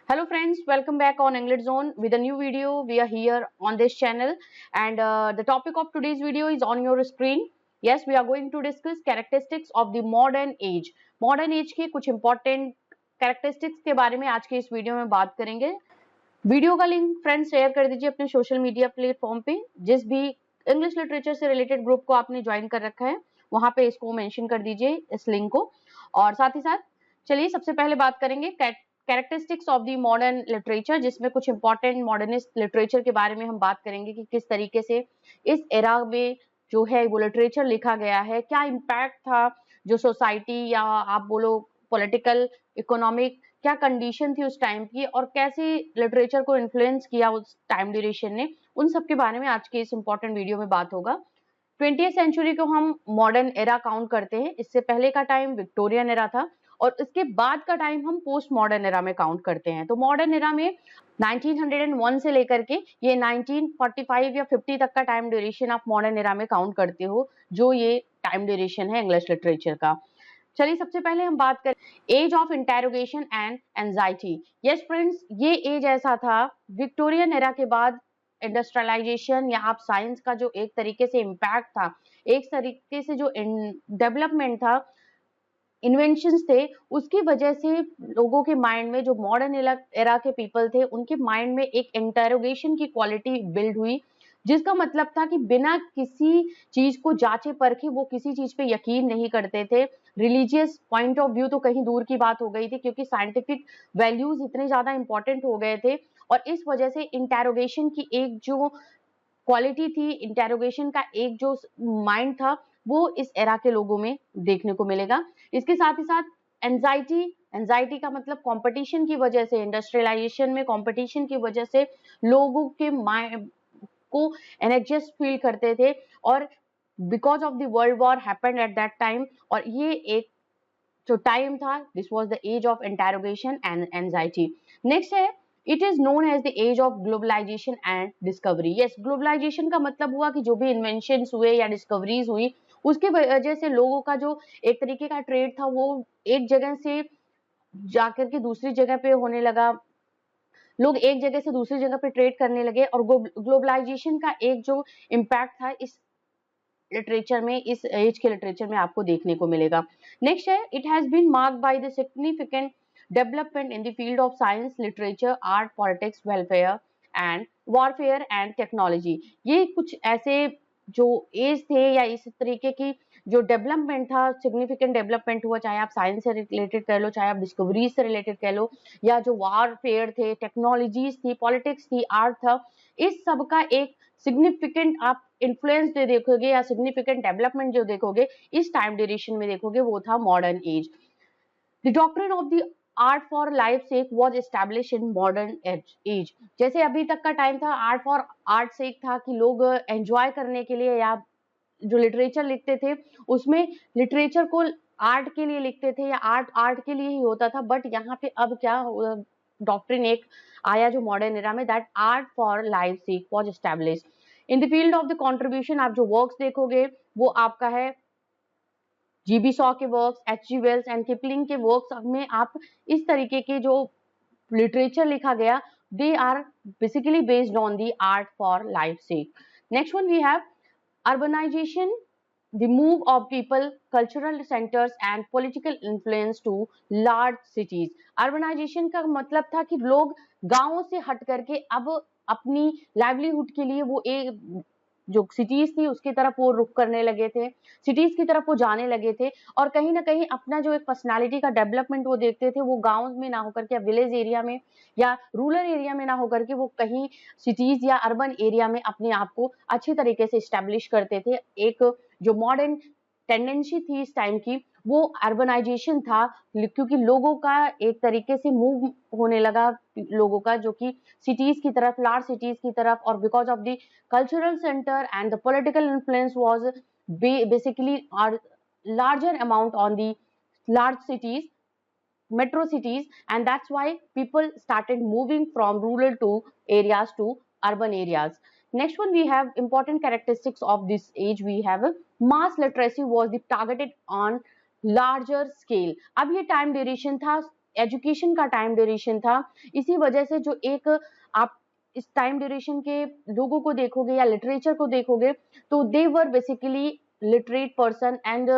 Hello friends, welcome back on English Zone with a new video. We are here on this channel and the topic of today's video is on your screen. Yes, we are going to discuss characteristics of the modern age. Modern age के कुछ important characteristics के बारे में आज के इस video में बात करेंगे. वीडियो का लिंक फ्रेंड्स शेयर कर दीजिए अपने सोशल मीडिया प्लेटफॉर्म पे. जिस भी इंग्लिश लिटरेचर से रिलेटेड ग्रुप को आपने ज्वाइन कर रखा है वहां पे इसको मेंशन कर दीजिए इस लिंक को. और साथ ही साथ चलिए सबसे पहले बात करेंगे characteristics of the modern literature, जिसमें कुछ इंपॉर्टेंट मॉडर्निस्ट लिटरेचर के बारे में हम बात करेंगे कि किस तरीके से इस एरा में जो है वो लिटरेचर लिखा गया है, क्या इम्पैक्ट था जो सोसाइटी या आप बोलो पॉलिटिकल इकोनॉमिक क्या कंडीशन थी उस टाइम की और कैसे लिटरेचर को इन्फ्लुएंस किया उस टाइम ड्यूरेशन ने. उन सब के बारे में आज के इस इंपॉर्टेंट वीडियो में बात होगा. 20th सेंचुरी को हम मॉडर्न एरा काउंट करते हैं. इससे पहले का टाइम विक्टोरियन एरा था और इसके बाद का टाइम हम पोस्ट मॉडर्न एरा में काउंट करते हैं. तो मॉडर्न एरा में 1901 से लेकर के ये 1945 या 50 तक का टाइम ड्यूरेशन आप मॉडर्न एरा में काउंट करते हो, जो ये टाइम ड्यूरेशन है इंग्लिश लिटरेचर का. चलिए सबसे पहले हम बात करें age of interrogation and anxiety. Yes friends, ये एज ऐसा था विक्टोरियन एरा के बाद इंडस्ट्रियलाइजेशन या आप साइंस का जो एक तरीके से इम्पैक्ट था, एक तरीके से जो डेवलपमेंट था, इन्वेंशंस थे, उसकी वजह से लोगों के माइंड में जो मॉडर्न एरा के पीपल थे उनके माइंड में एक इंटेरोगेशन की क्वालिटी बिल्ड हुई, जिसका मतलब था कि बिना किसी चीज को जांचे परखे वो किसी चीज पे यकीन नहीं करते थे. रिलीजियस पॉइंट ऑफ व्यू तो कहीं दूर की बात हो गई थी क्योंकि साइंटिफिक वैल्यूज इतने ज्यादा इंपॉर्टेंट हो गए थे और इस वजह से इंटेरोगेशन की एक जो क्वालिटी थी, इंटेरोगेशन का एक जो माइंड था वो इस एरा के लोगों में देखने को मिलेगा. इसके साथ ही साथ एंजाइटी, एंजाइटी का मतलब कंपटीशन की वजह से, इंडस्ट्रियलाइजेशन में कंपटीशन की वजह से लोगों के माइंड को एनर्जियस फील करते थे और because of the world war happened at that time. और ये एक जो टाइम था, this was the age of interrogation and anxiety. Next है it is known as the age of globalization and discovery. Yes, globalization का मतलब हुआ कि जो भी इन्वेंशन हुए या डिस्कवरीज हुई उसके वजह से लोगों का जो एक तरीके का ट्रेड था वो एक जगह से जाकर के दूसरी जगह पे होने लगा. लोग एक जगह से दूसरी जगह पे ट्रेड करने लगे और ग्लोबलाइजेशन का एक जो इम्पैक्ट था इस लिटरेचर में, इस एज के लिटरेचर में आपको देखने को मिलेगा. नेक्स्ट है it has been marked by the significant development in the field of science, literature, art, politics, welfare and warfare and technology. ये कुछ ऐसे जो एज थे या इस तरीके की जो डेवलपमेंट था, सिग्निफिकेंट डेवलपमेंट हुआ, चाहे आप साइंस से रिलेटेड कर लो, चाहे आप डिस्कवरीज से रिलेटेड कर लो, या जो वॉरफेयर थे, टेक्नोलॉजीज थी, पॉलिटिक्स थी, आर्ट था, इस सब का एक सिग्निफिकेंट आप इन्फ्लुएंस जो देखोगे या सिग्निफिकेंट डेवलपमेंट जो देखोगे इस टाइम ड्यूरेशन में देखोगे वो था modern age. The doctrine of the art for life sake was establish in modern age. जैसे अभी तक का टाइम था आर्ट फॉर आर्ट सेक था कि लोग एंजॉय करने के लिए या जो लिटरेचर लिखते थे उसमें लिटरेचर को आर्ट के लिए लिखते थे या आर्ट आर्ट के लिए ही होता था. बट यहाँ पे अब क्या डॉक्ट्रिन एक आया जो मॉडर्न एरा में, that art for life sake was establish in the field of the contribution. आप जो वर्क्स देखोगे वो आपका है जीबी शॉ के works, HG. Wells and Kipling के वर्क्स में आप इस तरीके के जो लिटरेचर लिखा गया they are basically based on the art for life sake. Next one we have urbanization, the move of people, cultural centers and political influence to large cities. urbanization का मतलब था कि लोग गांवों से हट करके अब अपनी लाइवलीहुड के लिए वो एक जो सिटीज थी उसकी तरफ वो रुख करने लगे थे, सिटीज की तरफ वो जाने लगे थे और कहीं ना कहीं अपना जो एक पर्सनालिटी का डेवलपमेंट वो देखते थे वो गांव में ना होकर के विलेज एरिया में या रूरल एरिया में ना होकर के वो कहीं सिटीज या अर्बन एरिया में अपने आप को अच्छी तरीके से स्टैब्लिश करते थे. एक जो मॉडर्न टेंडेंसी थी इस टाइम की वो अर्बनाइजेशन था क्योंकि लोगों का एक तरीके से मूव होने लगा, लोगों का जो कि सिटीज की तरफ, लार्ज सिटीज की तरफ, और because of the cultural center and the political influence was basically are larger amount on the large cities, metro cities, and that's why people started moving from rural to areas to urban areas. Next one we have important characteristics of this age. We have mass literacy was the targeted on larger scale. अब ये time duration था education का time duration था, इसी वजह से जो एक आप इस टाइम ड्यूरेशन के लोगों को देखोगे या लिटरेचर को देखोगे तो they were basically literate person and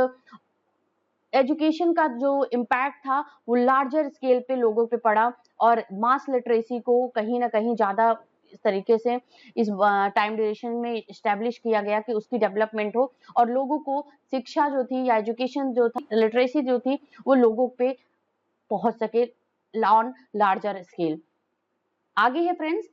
education का जो इम्पैक्ट था वो लार्जर स्केल पे लोगों पे पड़ा और मास लिटरेसी को कहीं ना कहीं ज्यादा इस तरीके से इस टाइम ड्यूरेशन में इस्टेब्लिश किया गया कि उसकी डेवलपमेंट हो और लोगों को शिक्षा जो थी या एजुकेशन जो थी, लिटरेसी जो थी, वो लोगों पे पहुंच सके ऑन लार्जर स्केल। आगे है friends,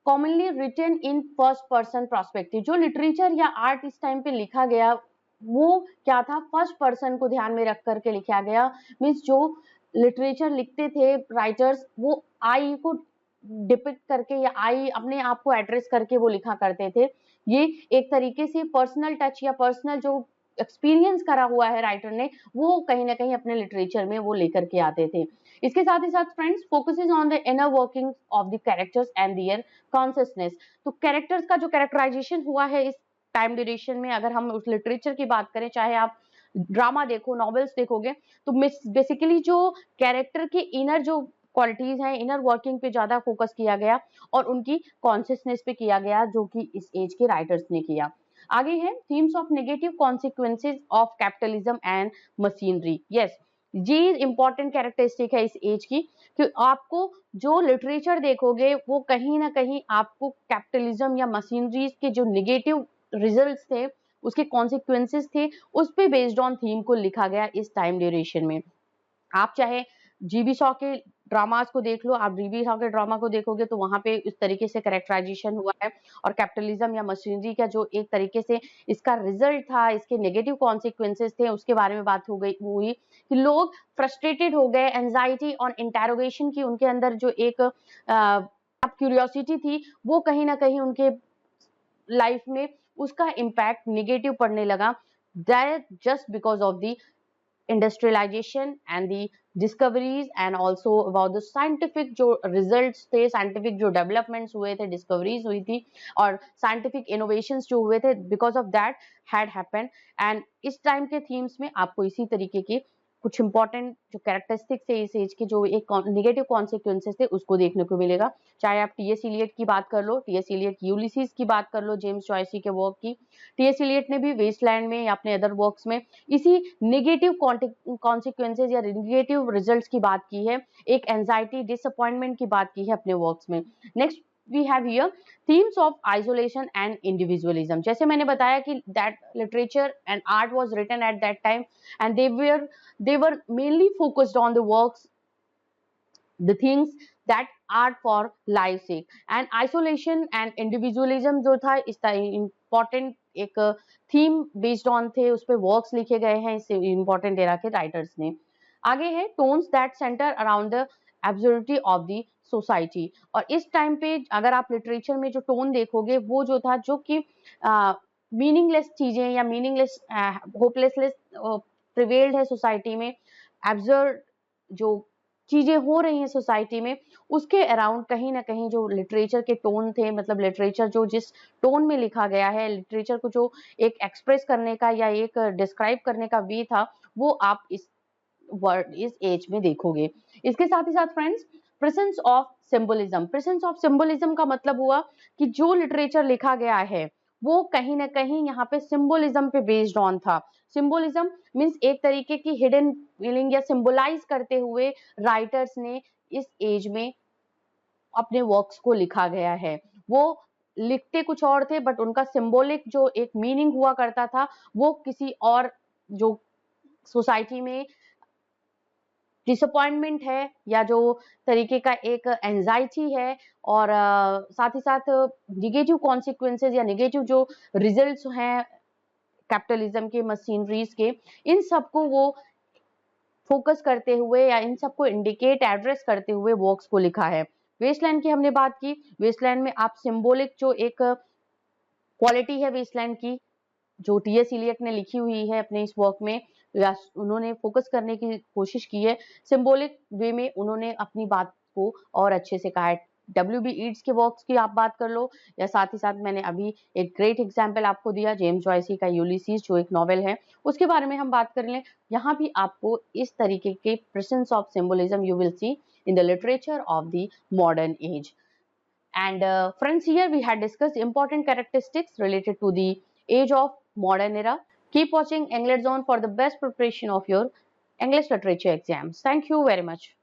commonly written in first person perspective. जो लिटरेचर या आर्ट इस टाइम पे लिखा गया वो क्या था, फर्स्ट पर्सन को ध्यान में रख करके लिखा गया। मीन्स जो लिटरेचर लिखते थे राइटर्स वो आई को डिपिक्ट करके या आई अपने आप को एड्रेस करके वो लिखा करते थे। ये एक तरीके से पर्सनल टच या पर्सनल जो एक्सपीरियंस करा हुआ है राइटर ने वो कहीं ना कहीं अपने लिटरेचर में वो लेकर के आते थे। इसके साथ ही साथ friends focuses on the inner working of the characters and their consciousness. तो कैरेक्टर्स का जो कैरेक्टराइजेशन हुआ है इस टाइम ड्यूरेशन में, अगर हम उस लिटरेचर की बात करें, चाहे आप ड्रामा देखो, नॉवेल्स देखोगे, तो बेसिकली जो कैरेक्टर के इनर जो क्वालिटीज हैं, इनर वर्किंग पे ज्यादा फोकस किया गया और उनकी कॉन्शियसनेस पे किया गया, जो कि इस एज के राइटर्स ने किया। आगे है themes of negative consequences of capitalism and machinery. Yes, ये इंपॉर्टेंट कैरेक्टरिस्टिक है इस एज की कि आपको जो लिटरेचर देखोगे वो कहीं ना कहीं आपको कैपिटलिज्म या मशीनरीज के जो नेगेटिव रिजल्ट्स थे, उसके कॉन्सिक्वेंसेस थे, उस पे बेस्ड ऑन थीम को लिखा गया इस टाइम ड्यूरेशन में। आप चाहे जीबी शॉ के ड्रामास को देख लो, आप जीबी शॉ के ड्रामा को देखोगे तो वहां पे इस तरीके से कैरेक्टराइजेशन हुआ है और कैपिटलिज्म या मशीनरी का जो एक तरीके से इसका रिजल्ट था, इसके नेगेटिव कॉन्सिक्वेंसेस थे, उसके बारे में बात हो गई हुई कि लोग फ्रस्ट्रेटेड हो गए, एंजाइटी और इंटेरोगेशन की उनके अंदर जो एक क्यूरियोसिटी थी वो कहीं ना कहीं उनके लाइफ में उसका इम्पैक्ट नेगेटिव पड़ने लगा, that just because of the industrialization and the discoveries and also about the scientific जो रिजल्ट्स थे, साइंटिफिक जो डेवलपमेंट्स हुए थे, डिस्कवरीज हुई थी और साइंटिफिक इनोवेशंस जो हुए थे, because of that had happened. And इस टाइम के थीम्स में आपको इसी तरीके के कुछ इंपॉर्टेंट जो कैरेक्टरिस्टिक्स है इस एज के, जो एक नेगेटिव कॉन्सिक्वेंसेस थे, उसको देखने को मिलेगा। चाहे आप टीएस इलियट की बात कर लो, टीएस इलियट यूलिसीज की बात कर लो, जेम्स जॉयसी के वर्क की, टीएस इलियट ने भी वेस्टलैंड में या अपने अदर वर्क्स में इसी नेगेटिव कॉन्सिक्वेंसेज या नेगेटिव रिजल्ट्स की बात की है, एक एंजाइटी डिसअपॉइंटमेंट की बात की है अपने वर्क्स में। Next we have here themes of isolation and individualism। जैसे मैंने बताया कि that literature and art was written at that time and they were mainly focused on the works, the things that art for life sake and isolation and individualism जो था इस important एक theme based on थे, उस पे works लिखे गए हैं इस important era के writers ने। आगे है tones that center around the absurdity of the society. और इस टाइम पे अगर आप लिटरेचर में जो टोन देखोगे वो जो था, जो कि मीनिंगलेस चीजें या मीनिंगलेस होपलेसनेस प्रिवेल्ड है सोसाइटी में, एब्सर्ड जो चीजें हो रही हैं सोसाइटी में, उसके अराउंड कहीं ना कहीं जो लिटरेचर के टोन थे, मतलब लिटरेचर जो जिस टोन में लिखा गया है, लिटरेचर को जो एक एक्सप्रेस करने का या एक डिस्क्राइब करने का वे था, वो आप इस वर्ड इस एज में देखोगे। इसके साथ ही साथ friends presence of symbolism. Presence of symbolism का मतलब हुआ कि जो लिटरेचर लिखा गया है वो कहीं ना कहीं यहाँ पे सिंबलिज्म पे बेस्ड ऑन था। सिंबलिज्म मींस एक तरीके की हिडन मीनिंग या सिंबलाइज करते हुए राइटर्स ने इस एज में अपने वर्क्स को लिखा गया है। वो लिखते कुछ और थे बट उनका सिंबॉलिक जो एक मीनिंग हुआ करता था वो किसी और जो सोसाइटी में डिसअपॉइंटमेंट है या जो तरीके का एक एंजाइटी है और साथ ही साथ निगेटिव कॉन्सिक्वेंसेज या निगेटिव जो रिजल्ट्स हैं कैपिटलिज्म के, मशीनरीज के, इन सबको वो फोकस करते हुए या इन सबको इंडिकेट एड्रेस करते हुए वर्क्स को लिखा है। वेस्टलैंड की हमने बात की, वेस्टलैंड में आप सिंबॉलिक जो एक क्वालिटी है वेस्टलैंड की, जो टीएस इलियट ने लिखी हुई है अपने इस वर्क में, उन्होंने फोकस करने की कोशिश की है, सिंबॉलिक वे में उन्होंने अपनी बात को और अच्छे से कहा है। WB ईट्स के वर्क्स की आप बात कर लो, या साथ ही साथ मैंने अभी एक ग्रेट एग्जाम्पल आपको दिया जेम्स जॉयसी का यूलिसीज, जो एक नॉवेल है, उसके बारे में हम बात कर लें। यहाँ भी आपको इस तरीके के presence of symbolism you will see in the literature of the modern age. And friends, here we had discussed important characteristics related to the age of modern era. Keep watching English Zone for the best preparation of your English literature exams. Thank you very much.